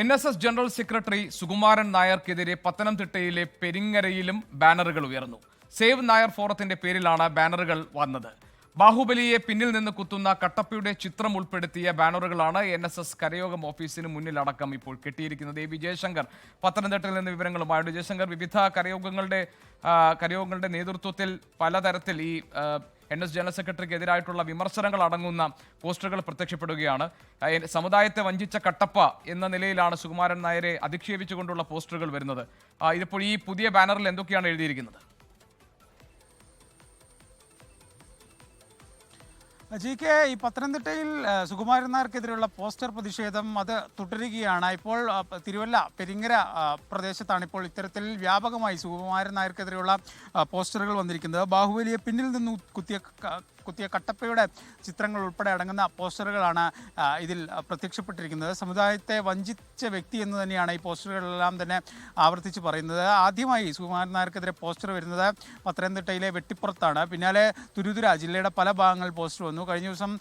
NSS general secretary Sukumaran നായർക്കെതിരെ പത്തനംതിട്ടയിലെ പെരിങ്ങരയിലും ബാനറുകൾ ഉയർന്നു. Save Nair ഫോറത്തിന്റെ പേരിലാണ് ബാനറുകൾ വന്നത്. ബാഹുബലിയെ പിന്നിൽ നിന്ന് കുത്തുന്ന കട്ടപ്പയുടെ ചിത്രം ഉൾപ്പെടുത്തിയ ബാനറുകളാണ് NSS കരയോഗം ഓഫീസിന് മുന്നിലടക്കം ഇപ്പോൾ കെട്ടിയിരിക്കുന്നത്. ജയശങ്കർ പത്തനംതിട്ടയിൽ നിന്ന് വിവരങ്ങളുമായിട്ട്. ജയശങ്കർ, വിവിധ കരയോഗങ്ങളുടെ നേതൃത്വത്തിൽ പലതരത്തിൽ ഈ NS ജനറൽ സെക്രട്ടറിക്ക് എതിരായിട്ടുള്ള വിമർശനങ്ങൾ അടങ്ങുന്ന പോസ്റ്ററുകൾ പ്രത്യക്ഷപ്പെടുകയാണ്. സമുദായത്തെ വഞ്ചിച്ച കട്ടപ്പ എന്ന നിലയിലാണ് സുകുമാരൻ നായരെ അധിക്ഷേപിച്ചുകൊണ്ടുള്ള പോസ്റ്ററുകൾ വരുന്നത്. ഇതിപ്പോൾ ഈ പുതിയ ബാനറിൽ എന്തൊക്കെയാണ് എഴുതിയിരിക്കുന്നത്? GK, ഈ പത്തനംതിട്ടയിൽ സുകുമാരൻ നായർക്കെതിരെയുള്ള പോസ്റ്റർ പ്രതിഷേധം അത് തുടരുകയാണ്. ഇപ്പോൾ തിരുവല്ല പെരിങ്ങര പ്രദേശത്താണ് ഇപ്പോൾ ഇത്തരത്തിൽ വ്യാപകമായി സുകുമാരൻ നായർക്കെതിരെയുള്ള പോസ്റ്ററുകൾ വന്നിരിക്കുന്നത്. ബാഹുബലിയെ പിന്നിൽ നിന്ന് കുത്തിയ കട്ടപ്പയുടെ ചിത്രങ്ങൾ ഉൾപ്പെടെ അടങ്ങുന്ന പോസ്റ്ററുകളാണ് ഇതിൽ പ്രത്യക്ഷപ്പെട്ടിരിക്കുന്നത്. സമുദായത്തെ വഞ്ചിച്ച വ്യക്തി എന്ന് തന്നെയാണ് ഈ പോസ്റ്ററുകളെല്ലാം തന്നെ ആവർത്തിച്ച് പറയുന്നത്. ആദ്യമായി സുകുമാരൻ നായർക്കെതിരെ പോസ്റ്റർ വരുന്നത് പത്തനംതിട്ടയിലെ വെട്ടിപ്പുറത്താണ്. പിന്നാലെ തുരുതുര ജില്ലയുടെ പല ഭാഗങ്ങളിൽ പോസ്റ്റർ വന്നു. കഴിഞ്ഞ ദിവസം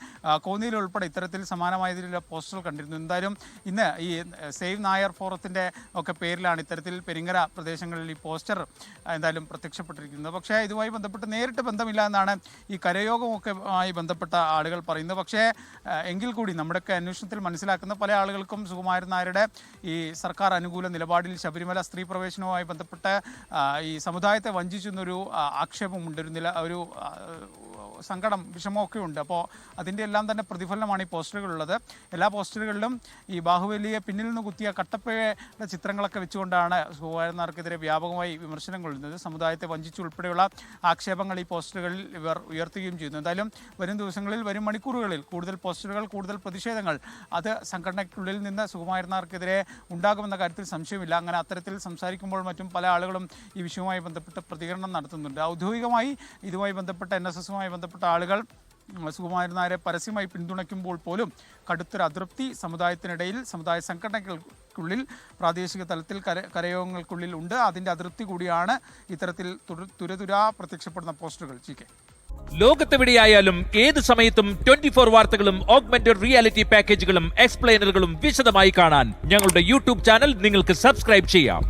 കോന്നിയിൽ ഉൾപ്പെടെ ഇത്തരത്തിൽ സമാനമായ രീതിയിലുള്ള പോസ്റ്ററുകൾ കണ്ടിരുന്നു. എന്തായാലും ഇന്ന് ഈ സേവ് നായർ ഫോറത്തിൻ്റെ ഒക്കെ പേരിലാണ് ഇത്തരത്തിൽ പെരിങ്ങര പ്രദേശങ്ങളിൽ ഈ പോസ്റ്റർ എന്തായാലും പ്രത്യക്ഷപ്പെട്ടിരിക്കുന്നത്. പക്ഷേ ഇതുമായി ബന്ധപ്പെട്ട് നേരിട്ട് ബന്ധമില്ല എന്നാണ് ഈ കരയോഗം ഒക്കെ ആയി ബന്ധപ്പെട്ട ആളുകൾ പറയുന്നത്. പക്ഷേ എങ്കിൽ കൂടി നമ്മുടെയൊക്കെ അന്വേഷണത്തിൽ മനസ്സിലാക്കുന്ന പല ആളുകൾക്കും സുകുമാരൻ നായരുടെ ഈ സർക്കാർ അനുകൂല നിലപാടിൽ ശബരിമല സ്ത്രീ പ്രവേശനവുമായി ബന്ധപ്പെട്ട് ഈ സമുദായത്തെ വഞ്ചിച്ചെന്നൊരു ആക്ഷേപമുണ്ട്, ഒരു സങ്കടം, വിഷമമൊക്കെ ഉണ്ട്. അപ്പോൾ അതിൻ്റെ എല്ലാം തന്നെ പ്രതിഫലനമാണ് ഈ പോസ്റ്ററുകളുള്ളത്. എല്ലാ പോസ്റ്ററുകളിലും ഈ ബാഹുബലിയെ പിന്നിൽ നിന്ന് കുത്തിയ കട്ടപ്പയുടെ ചിത്രങ്ങളൊക്കെ വെച്ചുകൊണ്ടാണ് സുകുമാരൻ നായർക്കെതിരെ വ്യാപകമായി വിമർശനം കൊള്ളുന്നത്. സമുദായത്തെ വഞ്ചിച്ചുൾപ്പെടെയുള്ള ആക്ഷേപങ്ങൾ ഈ പോസ്റ്ററുകളിൽ ഇവർ ഉയർത്തുകയും ചെയ്യുന്നു. എന്തായാലും വരും ദിവസങ്ങളിൽ, വരും മണിക്കൂറുകളിൽ കൂടുതൽ പോസ്റ്ററുകൾ, കൂടുതൽ പ്രതിഷേധങ്ങൾ അത് സംഘടനയ്ക്കുള്ളിൽ നിന്ന് സുകുമാരൻ നായർക്കെതിരെ ഉണ്ടാകുമെന്ന കാര്യത്തിൽ സംശയമില്ല. അങ്ങനെ അത്തരത്തിൽ സംസാരിക്കുമ്പോൾ മറ്റും പല ആളുകളും ഈ വിഷയവുമായി ബന്ധപ്പെട്ട് പ്രതികരണം നടത്തുന്നുണ്ട്. ഔദ്യോഗികമായി ഇതുമായി ബന്ധപ്പെട്ട NSSുമായി ബന്ധപ്പെട്ട ആളുകൾ സുകുമാരൻ നായരെ പരസ്യമായി പിന്തുണയ്ക്കുമ്പോൾ പോലും കടുത്തൊരു അതൃപ്തി സമുദായത്തിനിടയിൽ, സമുദായ സംഘടനകൾക്കുള്ളിൽ, പ്രാദേശിക തലത്തിൽ കരയോഗങ്ങൾക്കുള്ളിൽ ഉണ്ട്. അതിൻ്റെ അതൃപ്തി കൂടിയാണ് ഇത്തരത്തിൽ തുരതുരാ പ്രത്യക്ഷപ്പെടുന്ന പോസ്റ്ററുകൾ. GK, ലോകത്തെവിടെയായാലും ഏത് സമയത്തും 24 വാർത്തകളും ഓഗ്മെന്റഡ് റിയാലിറ്റി പാക്കേജുകളും എക്സ്പ്ലെയിനറുകളും വിശദമായി കാണാൻ ഞങ്ങളുടെ YouTube ചാനൽ നിങ്ങൾക്ക് സബ്സ്ക്രൈബ് ചെയ്യാം.